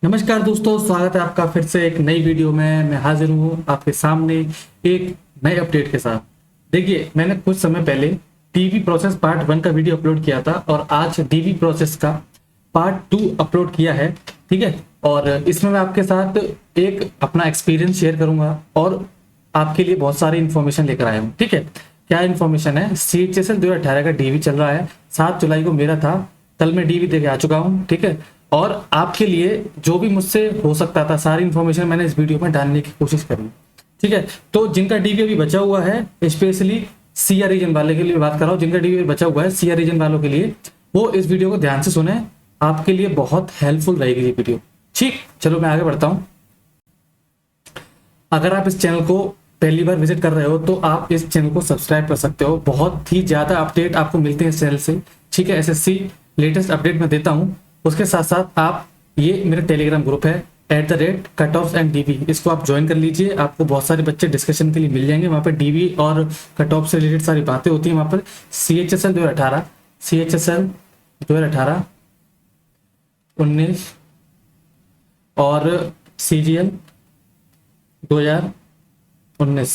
नमस्कार दोस्तों, स्वागत है आपका फिर से एक नई वीडियो में। मैं हाजिर हूँ आपके सामने एक नए अपडेट के साथ। देखिए, मैंने कुछ समय पहले टीवी प्रोसेस पार्ट 1 का वीडियो अपलोड किया था और आज डीवी प्रोसेस का पार्ट 2 अपलोड किया है। ठीक है, और इसमें मैं आपके साथ एक अपना एक्सपीरियंस शेयर करूंगा और आपके लिए बहुत सारी इन्फॉर्मेशन लेकर आया हूँ। ठीक है, क्या इन्फॉर्मेशन है? CHSL 2018 का डीवी चल रहा है। 7 जुलाई को मेरा था, कल मैं डीवी देके आ चुका हूँ। ठीक है, और आपके लिए जो भी मुझसे हो सकता था सारी इन्फॉर्मेशन मैंने इस वीडियो में डालने की कोशिश करी। ठीक है, तो जिनका डीवी अभी बचा हुआ है, स्पेशली सीआर रीजन वाले के लिए बात कर रहा हूँ, जिनका डीवी बचा हुआ है सीआर रीजन वालों के लिए, वो इस वीडियो को ध्यान से सुने, आपके लिए बहुत हेल्पफुल रहेगी ये वीडियो। ठीक, चलो मैं आगे बढ़ता हूँ। अगर आप इस चैनल को पहली बार विजिट कर रहे हो तो आप इस चैनल को सब्सक्राइब कर सकते हो। बहुत ही ज्यादा अपडेट आपको मिलते हैं इस चैनल से। ठीक है, एसएससी लेटेस्ट अपडेट मैं देता हूँ। उसके साथ साथ आप ये मेरा टेलीग्राम ग्रुप है @कट ऑफ एंड डीवी, इसको आप ज्वाइन कर लीजिए। आपको बहुत सारे बच्चे डिस्कशन के लिए मिल जाएंगे। वहाँ पर डीवी और कट ऑफ से रिलेटेड सारी बातें होती हैं। वहाँ पर CHSL 2018, CHSL 2018, 19 और CGL 2019,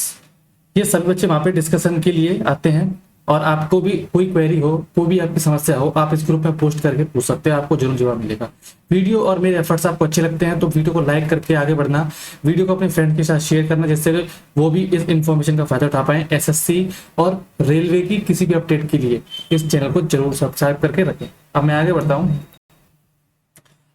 ये सभी बच्चे वहाँ पे डिस्कशन के लिए आते हैं। और आपको भी कोई क्वेरी हो, कोई भी आपकी समस्या हो, आप इस ग्रुप में पोस्ट करके पूछ सकते हैं, आपको जरूर जवाब मिलेगा। वीडियो और मेरे एफर्ट्स आपको अच्छे लगते हैं तो वीडियो को लाइक करके आगे बढ़ना, वीडियो को अपने फ्रेंड के साथ शेयर करना, जिससे वो भी इस इन्फॉर्मेशन का फायदा उठा पाए। एसएससी और रेलवे की किसी भी अपडेट के लिए इस चैनल को जरूर सब्सक्राइब करके रखें। अब मैं आगे बढ़ता हूँ।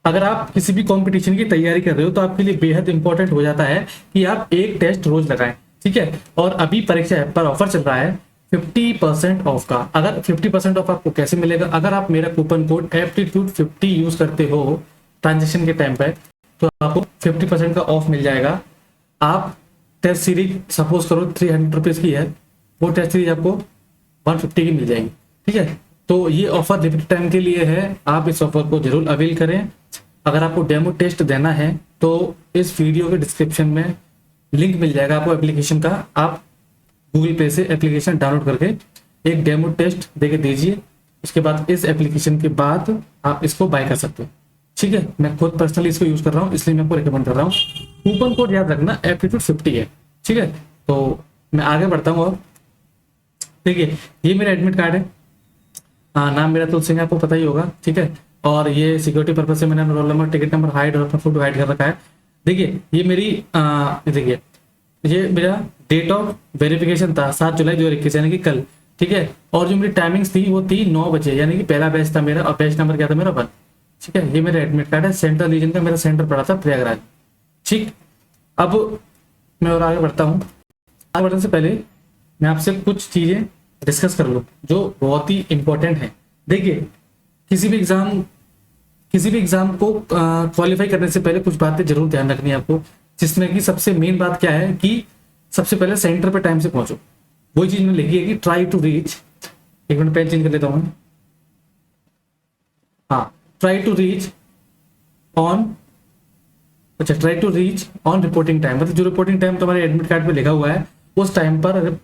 अगर आप किसी भी कंपटीशन की तैयारी कर रहे हो तो आपके लिए बेहद इंपॉर्टेंट हो जाता है कि आप एक टेस्ट रोज लगाएं। ठीक है, और अभी परीक्षा ऐप पर ऑफर चल रहा है 50% ऑफ का। अगर 50% ऑफ आपको कैसे मिलेगा? अगर आप मेरा कूपन कोड aptitude50 यूज करते हो ट्रांजेक्शन के टाइम पे, तो आपको 50% का ऑफ मिल जाएगा। आप टेस्ट सीरीज सपोज करो 300 रुपीज की है, वो टेस्ट सीरीज आपको 150 की मिल जाएगी। ठीक है, तो ये ऑफर लिमिटेड टाइम के लिए है, आप इस ऑफर को जरूर अवेल करें। अगर आपको डेमो टेस्ट देना है तो इस वीडियो के डिस्क्रिप्शन में लिंक मिल जाएगा आपको एप्लीकेशन का। आप गूगल पे से एप्लीकेशन डाउनलोड करके एक डेमो टेस्ट देके दीजिए। उसके बाद इस एप्लीकेशन के बाद आप इसको बाय कर सकते हो। ठीक है, मैं खुद पर्सनली इसको यूज कर रहा हूँ, इसलिए मैं आपको रिकमेंड कर रहा हूँ। कूपन कोड याद रखना aptitude50 है। ठीक है, तो मैं आगे बढ़ता हूँ। और देखिए, ये मेरा एडमिट कार्ड है। नाम मेरा तुल सिंह है, आपको पता ही होगा। ठीक है, और ये सिक्योरिटी पर्पज से मैंने roll number, ticket number hide और अपना फोटो हाइड कर रखा है। देखिए, ये मेरी देखिए, ये मेरा डेट ऑफ वेरिफिकेशन था 7 जुलाई 2021, यानी कि कल। ठीक है, और जो मेरी टाइमिंग्स थी वो थी 9 बजे, यानी कि पहला बैच था मेरा और बैच नंबर क्या था मेरा 1। ठीक है, ये मेरा एडमिट कार्ड है। सेंट्रल रीजन का मेरा सेंटर पड़ा था प्रयागराज। ठीक, अब मैं और आगे बढ़ता हूँ। आगे बढ़ने से पहले मैं आपसे कुछ चीजें डिस्कस कर लूँ जो बहुत ही इंपॉर्टेंट है। देखिए, किसी भी एग्जाम को क्वालिफाई करने से पहले कुछ बातें जरूर ध्यान रखनी है आपको, जिसमें कि सबसे मेन बात क्या है कि सबसे पहले सेंटर पे टाइम से पहुंचो। वही चीज मैंने लिखी है कि ट्राई टू रीच, एक मिनट पेन चेंज कर लेता हूं। हाँ, ट्राई टू रीच ऑन, अच्छा, try to reach on reporting time, मतलब जो रिपोर्टिंग टाइम तुम्हारे एडमिट कार्ड पे लिखा हुआ है उस टाइम पर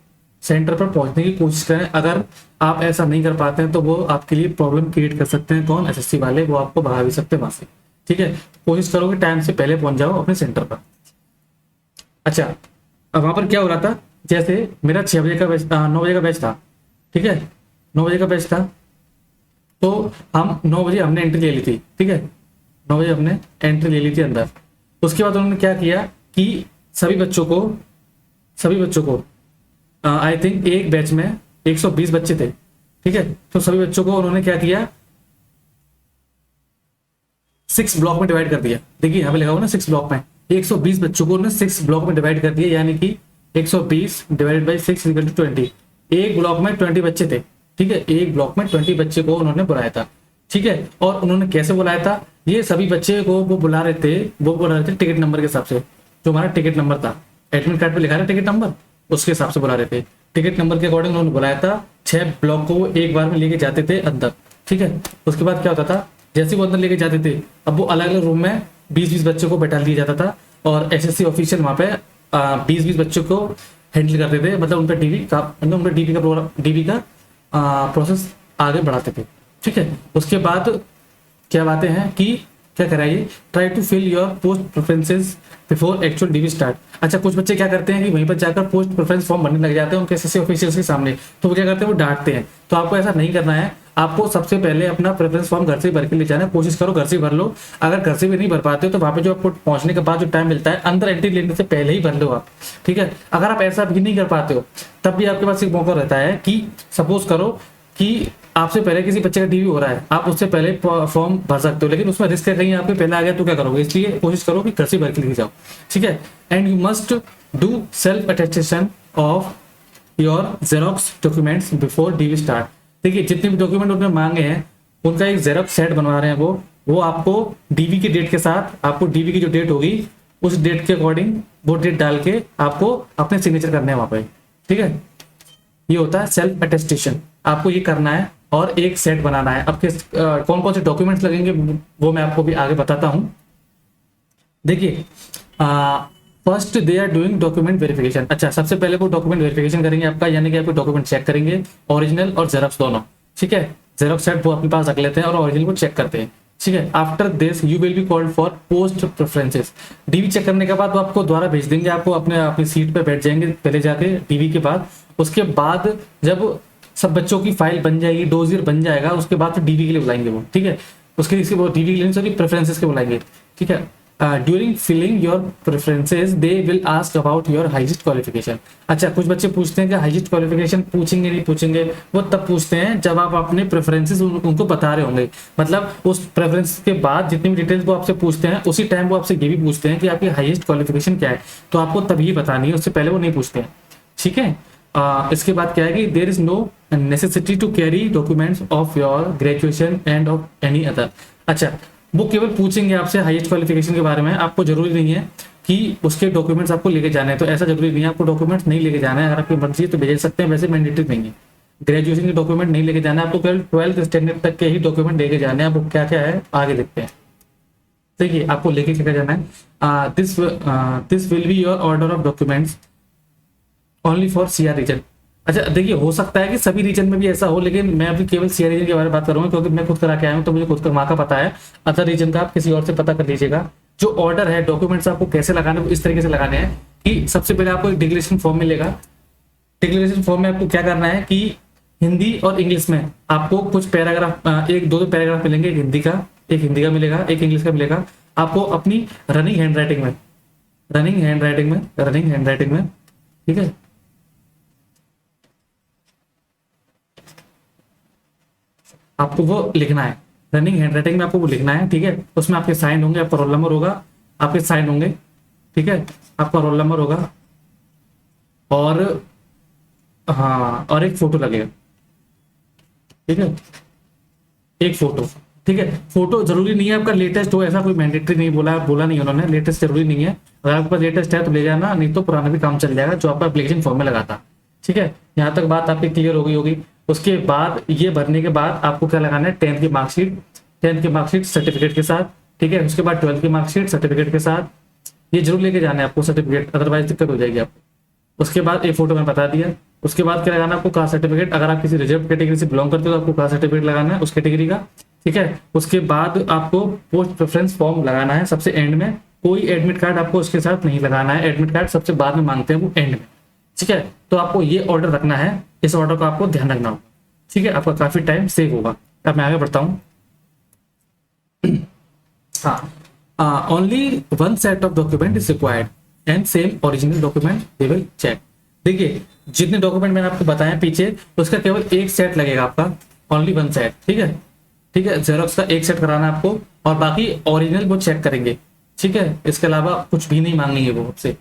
सेंटर पर पहुंचने की कोशिश करें। अगर आप ऐसा नहीं कर पाते हैं तो वो आपके लिए प्रॉब्लम क्रिएट कर सकते हैं। कौन? एसएससी वाले, वो आपको भगा भी सकते हैं वहां से। ठीक है, कोशिश करो कि टाइम से पहले पहुंच जाओ अपने सेंटर पर। अच्छा, अब वहां पर क्या हो रहा था, जैसे मेरा 6 बजे का बैच, 9 बजे का बैच था। ठीक है, 9 बजे का बैच था, तो हम 9 बजे हमने एंट्री ले ली थी। ठीक है, 9 बजे हमने एंट्री ले ली थी अंदर। उसके बाद उन्होंने क्या किया कि सभी बच्चों को आई थिंक एक बैच में 120 बच्चे थे। ठीक है, तो सभी बच्चों को उन्होंने क्या किया, 6 ब्लॉक में डिवाइड कर दिया। देखिए, यहाँ पे लिखा हुआ ना 6 ब्लॉक में, 120 बच्चों को उन्होंने 6 ब्लॉक में डिवाइड कर दिया, यानी कि 120 डिवाइडेड बाई 6 इक्वल टू 20। एक ब्लॉक में 20 बच्चे थे। ठीक है, एक ब्लॉक में 20 बच्चे को उन्होंने बुलाया था। ठीक है, और उन्होंने कैसे बुलाया था? ये सभी बच्चे को वो बुला रहे थे टिकट नंबर के हिसाब से। जो हमारा टिकट नंबर था, एडमिट कार्ड पे लिखा था टिकट नंबर, उसके हिसाब से बुला रहे थे। टिकट नंबर के अकॉर्डिंग उन्होंने बुलाया था। 6 ब्लॉक को एक बार में लेके जाते थे अंदर। ठीक है, उसके बाद क्या होता था, जैसे वो अंदर लेके जाते थे, अब वो अलग अलग रूम में 20-20 बच्चों को बैठा दिया जाता था और एसएससी ऑफिशियल वहां पे 20-20 बच्चों को हैंडल करते थे। मतलब उनका डीवी का प्रोसेस आगे बढ़ाते थे। ठीक है, उसके बाद क्या बातें हैं कि क्या कराइए, try to fill your post preferences before actual DV start. अच्छा, कुछ बच्चे क्या करते हैं कि वहीं पर जाकर पोस्ट प्रेफरेंस फॉर्म भरने लग जाते हैं उनके एसएससी ऑफिशियल्स के सामने, तो वो क्या करते हैं, वो डांटते हैं। तो आपको ऐसा नहीं करना है, आपको सबसे पहले अपना प्रेफरेंस फॉर्म घर से भर के ले जाना है। कोशिश करो घर से भर लो, अगर घर से भी नहीं भर पाते हो तो वहाँ पे जो आपको पहुंचने के बाद जो टाइम मिलता है अंदर एंट्री लेने से पहले ही भर लो आप, ठीक है। अगर आप ऐसा भी नहीं कर पाते हो तब भी आपके पास एक मौका रहता है कि सपोज करो कि आपसे पहले किसी बच्चे का डीवी हो रहा है, आप उससे पहले फॉर्म भर सकते हो, लेकिन उसमें रिस्क है कहीं आपके पहले आ गया तो क्या करोगे, इसलिए कोशिश करो कि घर से भर के लेके जाओ, ठीक है। And you must do self attestation of your xerox documents before DV start. देखिए, जितने भी डॉक्यूमेंट उन्होंने मांगे हैं उनका एक जेरोक्स सेट बनवा रहे हैं वो आपको डीवी की डेट के साथ, आपको डीवी की जो डेट होगी उस डेट के अकॉर्डिंग वो डेट डाल के आपको अपने सिग्नेचर करने हैं वहां पे, ठीक है। ये होता है सेल्फ अटेस्टेशन, आपको ये करना है और एक सेट बनाना है। अब किस कौन कौन से डॉक्यूमेंट्स लगेंगे वो मैं आपको भी आगे बताता हूं। देखिए, first they are doing document verification. अच्छा, सबसे पहले वो डॉक्यूमेंट वेरिफिकेशन करेंगे आपका, यानी कि आपके डॉक्यूमेंट चेक करेंगे, ओरिजिनल और जेरॉक्स दोनों, ठीक है। जेरॉक्स सेट वो अपने पास रख लेते हैं और ओरिजिनल को चेक करते हैं, ठीक है। After this you will be called for post preferences. DV check करने के बाद वो आपको दोबारा भेज देंगे, आपको अपनी सीट पे बैठ जाएंगे पहले जाके डीवी के बाद। उसके बाद जब सब बच्चों की फाइल बन जाएगी, डोजियर बन जाएगा, उसके बाद फिर डीवी के लिए बुलाएंगे वो, ठीक है। उसके लिए वो डीवी के लिए सॉरी प्रेफरेंसेस के बुलाएंगे, ठीक है। During filling your preferences they will ask about your highest qualification. अच्छा, कुछ बच्चे पूछते हैं कि हाईएस्ट क्वालिफिकेशन पूछेंगे नहीं पूछेंगे, वो तब पूछते हैं जब आप अपने प्रेफरेंसेस उनको बता रहे होंगे। मतलब उस प्रेफरेंस के बाद जितनी भी डिटेल्स वो आपसे पूछते हैं उसी टाइम वो आपसे ये भी पूछते हैं कि आपकी हाईएस्ट क्वालिफिकेशन क्या है, तो आपको तभी बतानी है, उससे पहले वो नहीं पूछते हैं, ठीक है। इसके बाद क्या है कि there is no necessity to carry documents of your graduation and of any other. अच्छा, वो केवल पूछेंगे आपसे हाईएस्ट क्वालिफिकेशन के बारे में, आपको जरूरी नहीं है कि उसके डॉक्यूमेंट्स आपको लेके जाने हैं, तो ऐसा जरूरी नहीं है आपको डॉक्यूमेंट्स नहीं लेके जाना है। अगर आपकी मर्जी है तो भेज सकते हैं, वैसे मैंडेटरी नहीं है। ग्रेजुएशन के डॉक्यूमेंट नहीं लेके जाना है आपको, केवल 12th स्टैंडर्ड तक के ही डॉक्यूमेंट लेके जाने हैं। आपको क्या क्या है आगे देखते हैं। देखिए, आपको लेके क्या जाना है, this will be your order of documents only for CR reason. अच्छा, देखिए, हो सकता है कि सभी रीजन में भी ऐसा हो, लेकिन मैं अभी केवल सीआर रीजन के बारे में बात करूंगा क्योंकि मैं खुद करा के आया हूं, तो मुझे खुद वहां का पता है। अदर रीजन का आप किसी और से पता कर लीजिएगा। जो ऑर्डर है, डॉक्यूमेंट्स आपको कैसे लगाने, इस तरीके से लगाने हैं कि सबसे पहले आपको एक डिक्लेरेशन फॉर्म मिलेगा। डिक्लेरेशन फॉर्म में आपको क्या करना है कि हिंदी और इंग्लिश में आपको कुछ पैराग्राफ, एक दो पैराग्राफ मिलेंगे, एक हिंदी का मिलेगा, एक इंग्लिश का मिलेगा। आपको अपनी रनिंग हैंडराइटिंग में, ठीक है, आपको वो लिखना है। रनिंग हैंडराइटिंग में आपको वो लिखना है, ठीक है। उसमें आपके साइन होंगे, आपका रोल नंबर होगा, आपके साइन होंगे, ठीक है, आपका रोल नंबर होगा और हाँ, और एक फोटो लगेगा, ठीक है, एक फोटो, ठीक है। फोटो जरूरी नहीं है आपका लेटेस्ट हो, ऐसा कोई मैंडेटरी नहीं बोला नहीं उन्होंने, लेटेस्ट जरूरी नहीं है। अगर आपके पास लेटेस्ट है तो ले जाना, नहीं तो पुराना भी काम चल जाएगा जो आपका एप्लीकेशन फॉर्म में लगा था, ठीक है। यहाँ तक बात आपकी क्लियर हो गई होगी। उसके बाद ये भरने के बाद आपको क्या लगाना है, 10th की मार्कशीट सर्टिफिकेट के साथ, ठीक है। उसके बाद 12th की मार्कशीट सर्टिफिकेट के साथ, ये जरूर लेके जाना है आपको सर्टिफिकेट, अदरवाइज दिक्कत हो जाएगी आपको। उसके बाद एक फोटो मैं बता दिया। उसके बाद क्या लगाना है आपको, कास्ट सर्टिफिकेट। अगर आप किसी रिजर्व कैटेगरी से बिलोंग करते हो तो आपको कास्ट सर्टिफिकेट लगाना है उस कैटेगरी का, ठीक है। उसके बाद आपको पोस्ट प्रेफरेंस फॉर्म लगाना है सबसे एंड में। कोई एडमिट कार्ड आपको उसके साथ नहीं लगाना है, एडमिट कार्ड सबसे बाद में मांगते हैं वो एंड में, ठीक है। तो आपको ये ऑर्डर रखना है, इस ऑर्डर को आपको ध्यान रखना होगा, ठीक है। आपका काफी टाइम सेव होगा। अब मैं आगे बढ़ता हूँ। हाँ, only one set of document is required and same original document they will check. देखिए, जितने डॉक्यूमेंट मैंने आपको बताया पीछे, उसका केवल एक सेट लगेगा आपका, ओनली वन सेट, ठीक है, ठीक है। जेरोक्स का एक सेट कराना है आपको और बाकी ओरिजिनल वो चेक करेंगे, ठीक है। इसके अलावा कुछ भी नहीं मांगेंगे वो आपसे।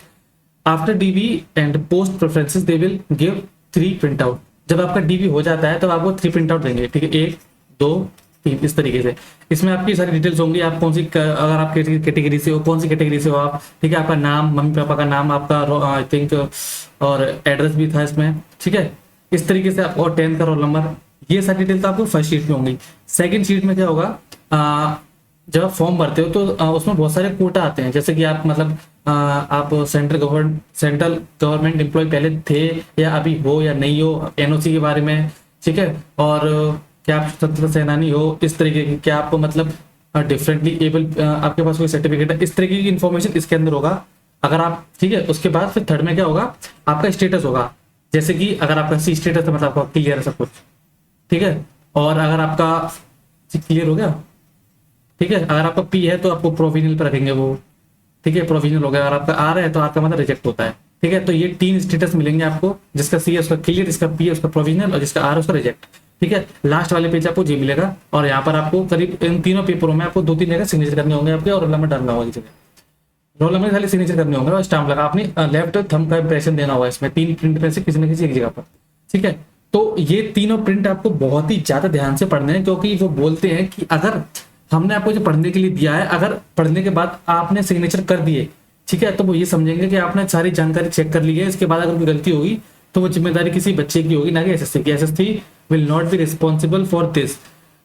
After DV and post preferences they will give 3 print out. जब आपका डीवी हो जाता है तब आपको 3 प्रिंट आउट देंगे, ठीक है, 1 2 3 इस तरीके से। इसमें आपकी सारी डिटेल्स होंगी, आप कौन सी, अगर आप कैटेगरी से हो, कौन सी कैटेगरी से हो आप, ठीक है। आपका नाम, मम्मी पापा का नाम, आपका आई थिंक और एड्रेस भी था इसमें, ठीक है, इस तरीके से आपको, और 10th का रोल नंबर, ये सारी डिटेल्स आपको फर्स्ट शीट में होंगी। सेकंड शीट में क्या होगा, जब आप फॉर्म भरते हो तो उसमें बहुत सारे कोटा आते हैं, जैसे कि आप मतलब आप सेंट्रल गवर्नमेंट एम्प्लॉय पहले थे या अभी हो या नहीं हो, एनओसी के बारे में, ठीक है। और क्या आप स्वतंत्रता सेनानी हो, इस तरीके की, क्या आप मतलब डिफरेंटली एबल, आपके पास कोई सर्टिफिकेट है, इस तरीके की इन्फॉर्मेशन इसके अंदर होगा। अगर आप, ठीक है, उसके बाद फिर थर्ड में क्या होगा, आपका स्टेटस होगा। जैसे कि अगर आपका सी स्टेटस है, मतलब आपका क्लियर है सब कुछ, ठीक है। और अगर आपका क्लियर हो गया, ठीक है, अगर आपका पी है तो आपको प्रोविजनल पर रखेंगे वो, ठीक है, प्रोविजनल हो गया। अगर आपका आर है तो आर का मतलब रिजेक्ट होता है, ठीक है। तो ये 3 स्टेटस मिलेंगे आपको, जिसका सी है उसका क्लियर, जिसका पी है उसका प्रोविजनल, और जिसका आर है उसका रिजेक्ट, ठीक है। लास्ट वाले पेज आपको जी मिलेगा, और यहाँ पर आपको करीब इन तीनों पेपरों में आपको 2-3 जगह सिग्नेचर करने होंगे आपके, और रोल नंबर डालना होगा जगह, रोल नंबर खाली सिग्नेचर करने होंगे और स्टाम्प लगा, आपने लेफ्ट थंब का इंप्रेशन देना होगा इसमें, 3 प्रिंट में से किसी न किसी एक जगह पर, ठीक है। तो ये तीनों प्रिंट आपको बहुत ही ज्यादा ध्यान से पढ़ने हैं, क्योंकि वो बोलते हैं कि अगर हमने आपको जो पढ़ने के लिए दिया है, अगर पढ़ने के बाद आपने सिग्नेचर कर दिए, ठीक है, तो वो ये समझेंगे कि आपने सारी जानकारी चेक कर ली है। इसके बाद अगर कोई गलती होगी तो वो जिम्मेदारी किसी बच्चे की होगी, ना कि एसएससी की। SSC will not be responsible for this,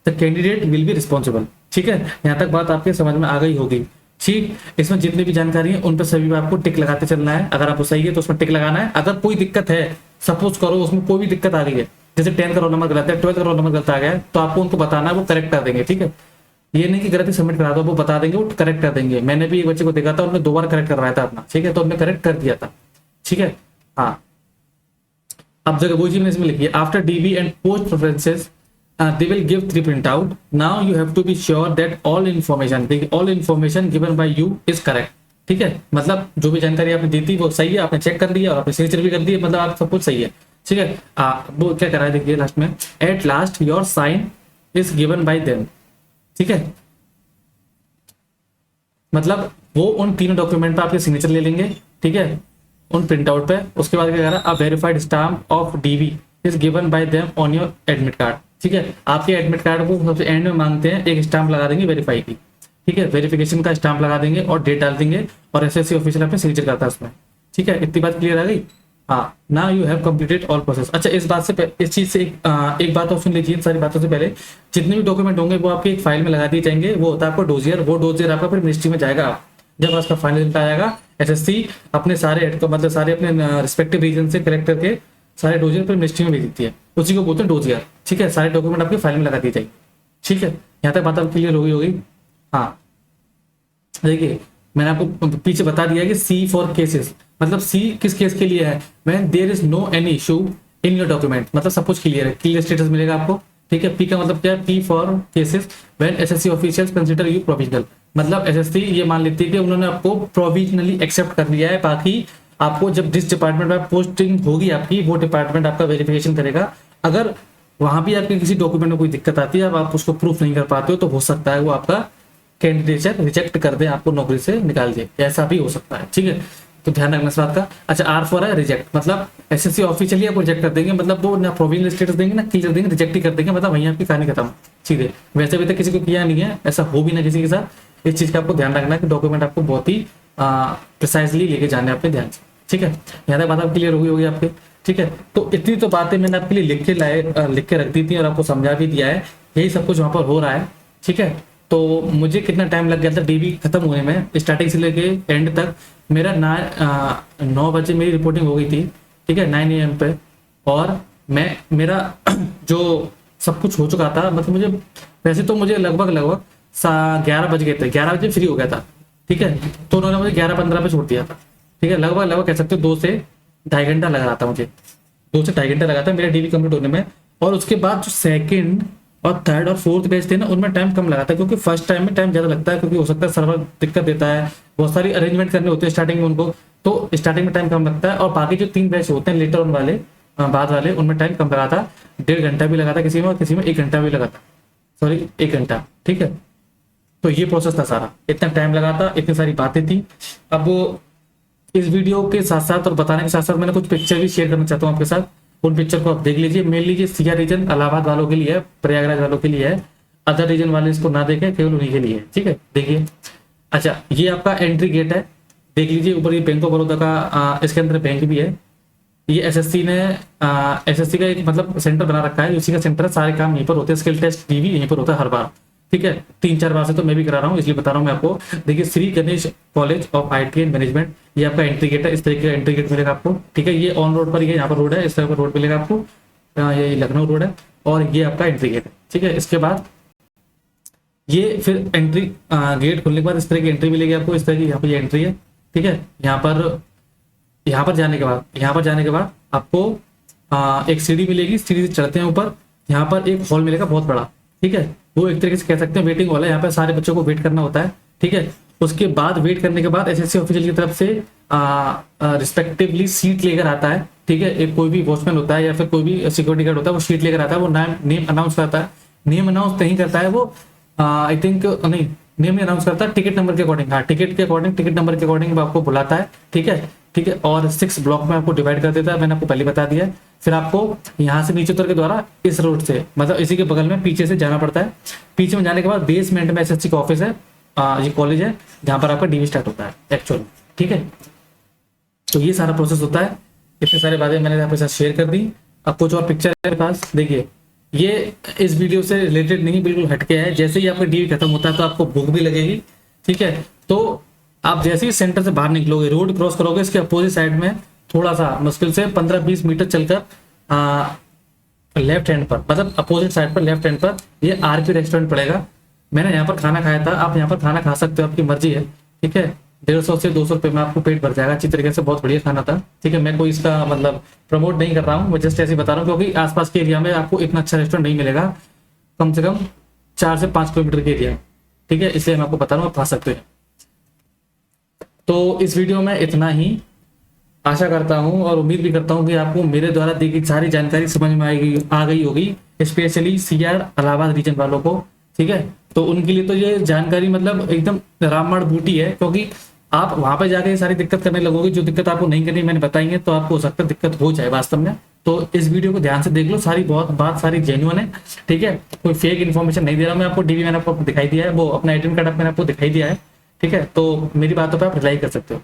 the candidate will be responsible, ठीक है। यहाँ तक बात आपके समझ में आ गई होगी, ठीक। इसमें जितनी भी जानकारी है उन पर सभी आपको टिक लगाते चलना है। अगर आपको सही है तो उसमें टिक लगाना है। अगर कोई दिक्कत है, सपोज करो उसमें कोई भी दिक्कत आ गई है, जैसे 10 का रोल नंबर गलत है, 12 का रोल नंबर गलत आ गया है, तो आपको उनको बताना है, वो करेक्ट कर देंगे, ठीक है। ये नहीं कि गलती सबमिट करा दो, वो बता देंगे, वो करेक्ट कर देंगे। मैंने भी एक बच्चे को देखा था, उन्होंने 2 बार करेक्ट करवाया था अपना, ठीक है, तो उन्होंने करेक्ट कर दिया था, ठीक है। हाँ, अब जगह वो चीज इसमें लिखी है, after dB and post preferences they will give 3 print out. Now you have to be sure that all information given by you is correct, ठीक है। मतलब जो भी जानकारी आपने दी थी वो सही है, आपने चेक कर लिया और आपने सिग्नेचर भी कर दिया, मतलब आप सब कुछ सही है, ठीक है। वो क्या करा है देखिए लास्ट में, at last your sign is given by them, ठीक है। मतलब वो उन तीनों डॉक्यूमेंट पे आपके सिग्नेचर ले लेंगे, ठीक है, उन प्रिंट आउट पे। उसके बाद क्या करा, a verified stamp of dB is given by them on your admit card, ठीक है। आपके एडमिट कार्ड को सबसे एंड में मांगते हैं, एक स्टाम्प लगा देंगे वेरीफाई की, ठीक है, वेरिफिकेशन का स्टाम्प लगा देंगे और डेट डाल देंगे, और एसएससी ऑफिशियल अपने सिग्नेचर करता है उसमें, ठीक है। इतनी बात क्लियर आ गई। हाँ, now you have completed all process. अच्छा, इस बात से इस चीज से एक बात और सुन लीजिए। सारी बातों से पहले जितने भी डॉक्यूमेंट होंगे वो आपकी एक फाइल में लगा दिए जाएंगे। वो होता है आपका डोजियर, वो डोजियर आपका फिर मिनिस्ट्री में जाएगा। जब उसका फाइनल रिजल्ट आएगा, एसएससी अपने सारे मतलब सारे अपने रिस्पेक्टिव रीजन से कलेक्ट करके सारे डोजियर फिर मिनिस्ट्री में भेज देती है, उसी को बोलते हैं डोजियर, ठीक है। सारे डॉक्यूमेंट आपके फाइल में लगा दिए जाएंगे, ठीक है। यहाँ तक बात अब क्लियर होगी। हाँ, देखिए मैंने आपको पीछे बता दिया कि सी फॉर केसेस, मतलब सी किस केस के लिए है, when there is no any issue in your document, मतलब सब कुछ क्लियर है, क्लियर स्टेटस मिलेगा आपको, ठीक है। पी का मतलब क्या है, P for cases when SSC officials consider you provisional, मतलब एसएससी ये मान लेती है कि उन्होंने आपको प्रोविजनली एक्सेप्ट कर लिया है। बाकी आपको जब जिस डिपार्टमेंट में पोस्टिंग होगी आपकी, वो डिपार्टमेंट आपका वेरिफिकेशन करेगा। अगर वहां भी आपके किसी डॉक्यूमेंट में कोई दिक्कत आती है, अब आप उसको प्रूफ नहीं कर पाते हो, तो हो सकता है वो आपका कैंडिडेट रिजेक्ट कर दे, आपको नौकरी से निकाल दे, ऐसा भी हो सकता है, ठीक है। तो ध्यान रखना इस बात का। अच्छा, आर फॉर है रिजेक्ट, मतलब एसएससी ऑफिशियली आपको रिजेक्ट कर देंगे, मतलब वो ना प्रोविजनल स्टेटस देंगे ना क्लियर देंगे, रिजेक्ट ही कर देंगे, मतलब वहीं आपकी कहानी खत्म, ठीक है। वैसे भी तक किसी को किया नहीं है, ऐसा हो भी ना किसी के साथ। इस चीज का आपको ध्यान रखना है कि डॉक्यूमेंट आपको बहुत ही प्रिसाइजली लेके जाने अपने ध्यान से, ठीक है। यहाँ तक बात आप क्लियर होगी आपके, ठीक है। तो इतनी तो बातें मैंने आपके लिए लिख के रख दी थी और आपको समझा भी दिया है। यही सब कुछ वहां पर हो रहा है, ठीक है। तो मुझे कितना टाइम लग गया था डीबी खत्म होने में, स्टार्टिंग से लेके एंड तक मेरा 9 बजे मेरी रिपोर्टिंग हो गई थी, ठीक है, 9 AM पे। और मेरा जो सब कुछ हो चुका था, मतलब मुझे वैसे तो मुझे लगभग 11 बज गए थे, 11 बजे फ्री हो गया था, ठीक है। तो उन्होंने मुझे 11:15 पे छोड़ दिया था, ठीक है। लगभग कह सकते हो 2 से ढाई घंटा लग रहा था मुझे, 2 से ढाई घंटा लगा था मेरा डीबी कंप्लीट होने में। और उसके बाद जो सेकंड और थर्ड और फोर्थ बैच थे ना, उनमें टाइम कम लगा था, क्योंकि फर्स्ट टाइम में टाइम ज्यादा लगता है, क्योंकि हो सकता है सर्वर दिक्कत देता है, बहुत सारी अरेंजमेंट करने होते हैं स्टार्टिंग में उनको, तो स्टार्टिंग में टाइम कम लगता है। और बाकी जो 3 बैच होते हैं लेटर ऑन वाले, बाद वाले, उनमें टाइम कम लगा था, 1.5 घंटा भी लगा था किसी में, और किसी में 1 घंटा भी लगा था, सॉरी 1 घंटा, ठीक है। तो ये प्रोसेस था सारा, इतना टाइम लगा था, इतनी सारी बातें थी। अब इस वीडियो के साथ साथ और बताने के साथ साथ मैंने कुछ पिक्चर भी शेयर करना चाहता हूँ आपके साथ। उन पिक्चर को आप देख लीजिए। मेन लीजिए सिया रीजन इलाहाबाद वालों के लिए है, प्रयागराज वालों के लिए है, अदर रीजन वाले इसको ना देखें, केवल उन्हीं के लिए है, ठीक है। देखिए, अच्छा ये आपका एंट्री गेट है, देख लीजिए ऊपर ये बैंक ऑफ बड़ौदा का, इसके अंदर बैंक भी है। ये एसएससी का एक मतलब सेंटर बना रखा है, उसी का सेंटर है, सारे काम यहीं पर होते हैं, स्किल टेस्ट भी यहीं पर होता है हर बार, ठीक है। 3-4 बार से तो मैं भी करा रहा हूँ, इसलिए बता रहा हूँ मैं आपको। देखिए, Shri Ganesh college of IT and management, ये आपका एंट्री गेट है, इस तरीके का एंट्री गेट मिलेगा आपको, ठीक है। ये ऑन रोड पर, ये यहाँ पर रोड है, इस तरह का रोड मिलेगा आपको, ये लखनऊ रोड है, और ये आपका एंट्री गेट है, ठीक है। इसके बाद ये फिर एंट्री गेट खुलने के बाद इस तरह की एंट्री मिलेगी आपको, इस तरह की यहाँ पे एंट्री है, ठीक है। यहाँ पर जाने के बाद आपको एक सीढ़ी मिलेगी, सीढ़ी से चढ़ते हैं ऊपर, यहाँ पर एक हॉल मिलेगा बहुत बड़ा, ठीक है। वो एक तरीके से कह सकते हैं वेटिंग हॉल है, यहाँ पे सारे बच्चों को वेट करना होता है, ठीक है। उसके बाद वेट करने के बाद एसएससी ऑफिशियल की तरफ से रिस्पेक्टिवली सीट लेकर आता है, ठीक है। एक कोई भी वॉचमैन होता है या फिर कोई भी सिक्योरिटी गार्ड होता है, वो सीट लेकर आता है, वो नेम अनाउंस करता है। नेम अनाउंस नहीं करता है वो, आई थिंक नहीं, नेम नहीं अनाउंस करता है, टिकट नंबर के अकॉर्डिंग, हाँ टिकट के अकॉर्डिंग, टिकट नंबर के अकॉर्डिंग वो आपको बुलाता है, ठीक है, ठीक है। और 6 ब्लॉक में आपको डिवाइड कर देता है, मैंने आपको पहले बता दिया है। फिर आपको यहाँ से नीचे उतर के द्वारा इस रोड से, मतलब इसी के बगल में पीछे से जाना पड़ता है। पीछे में जाने के बाद बेसमेंट में एसएससी का ऑफिस है, ये कॉलेज है जहाँ पर आपका डीवी स्टार्ट होता है एक्चुअल, ठीक है। तो ये सारा प्रोसेस होता है। इतने सारे बातें मैंने आपके साथ शेयर कर दी। अब कुछ और पिक्चर है मेरे पास, देखिए ये इस वीडियो से रिलेटेड नहीं, बिल्कुल हटके है। जैसे ही आपका डीवी खत्म होता है तो आपको भूख भी लगेगी, ठीक है। तो आप जैसे ही सेंटर से बाहर निकलोगे, रोड क्रॉस करोगे, इसके अपोजिट साइड में थोड़ा सा मुश्किल से 15-20 मीटर चलकर लेफ्ट हैंड पर, मतलब अपोजिट साइड पर लेफ्ट हैंड पर ये आरपी रेस्टोरेंट पड़ेगा। मैंने यहाँ पर खाना खाया था, आप यहाँ पर खाना खा सकते हो, आपकी मर्जी है, ठीक है। 150 से 200 रुपये में आपको पेट भर जाएगा अच्छी तरीके से, बहुत बढ़िया खाना था, ठीक है। मैं कोई इसका मतलब प्रमोट नहीं कर रहा हूँ, मैं जस्ट ऐसे बता रहा हूँ, क्योंकि आसपास के एरिया में आपको इतना अच्छा रेस्टोरेंट नहीं मिलेगा, कम से कम 4 से 5 किलोमीटर के एरिया, ठीक है। इसलिए मैं आपको बता रहा हूँ, आप खा सकते हैं। तो इस वीडियो में इतना ही, आशा करता हूँ और उम्मीद भी करता हूँ कि आपको मेरे द्वारा दी गई सारी जानकारी समझ में आ गई होगी, स्पेशली सीआर इलाहाबाद रीजन वालों को, ठीक है। तो उनके लिए तो ये जानकारी मतलब एकदम रामबाण बूटी है, क्योंकि आप वहां पे जाके सारी दिक्कत करने लगोगे, जो दिक्कत आपको नहीं करनी मैंने बताई है, तो आपको हो सकता है दिक्कत हो जाए वास्तव में। तो इस वीडियो को ध्यान से देख लो, सारी बात सारी जेन्युइन है, ठीक है। कोई फेक इन्फॉर्मेशन नहीं दे रहा मैं आपको। डीवी मैंने आपको दिखाई दिया है, वो अपना एटीएम कार्ड मैंने आपको दिखाई दिया है, ठीक है। तो मेरी बातों पर आप रिलाई कर सकते हो।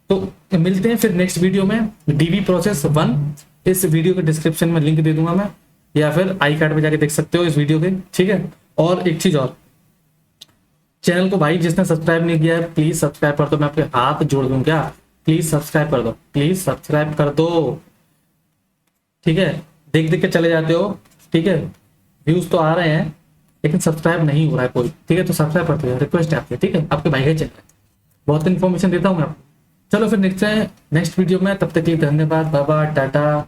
तो मिलते हैं फिर नेक्स्ट वीडियो में, डीवी प्रोसेस 1। इस वीडियो के डिस्क्रिप्शन में लिंक दे दूंगा मैं, या फिर आई कार्ड में जाके देख सकते हो इस वीडियो के, ठीक है। और एक चीज और, चैनल को भाई जिसने सब्सक्राइब नहीं किया है प्लीज सब्सक्राइब कर दो, मैं आपके हाथ जोड़ दूं क्या, प्लीज सब्सक्राइब कर दो, प्लीज सब्सक्राइब कर दो, ठीक है। देख देख के चले जाते हो, ठीक है। व्यूज तो आ रहे हैं लेकिन सब्सक्राइब नहीं हो रहा है कोई, ठीक है। तो सब्सक्राइब करते हैं, रिक्वेस्ट है आपकी, ठीक है। आपके भाई का चैनल, बहुत इन्फॉर्मेशन देता हूँ मैं आपको। चलो फिर नेक्स्ट वीडियो में, तब तक के लिए धन्यवाद, bye bye, tata,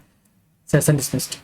session dismissed.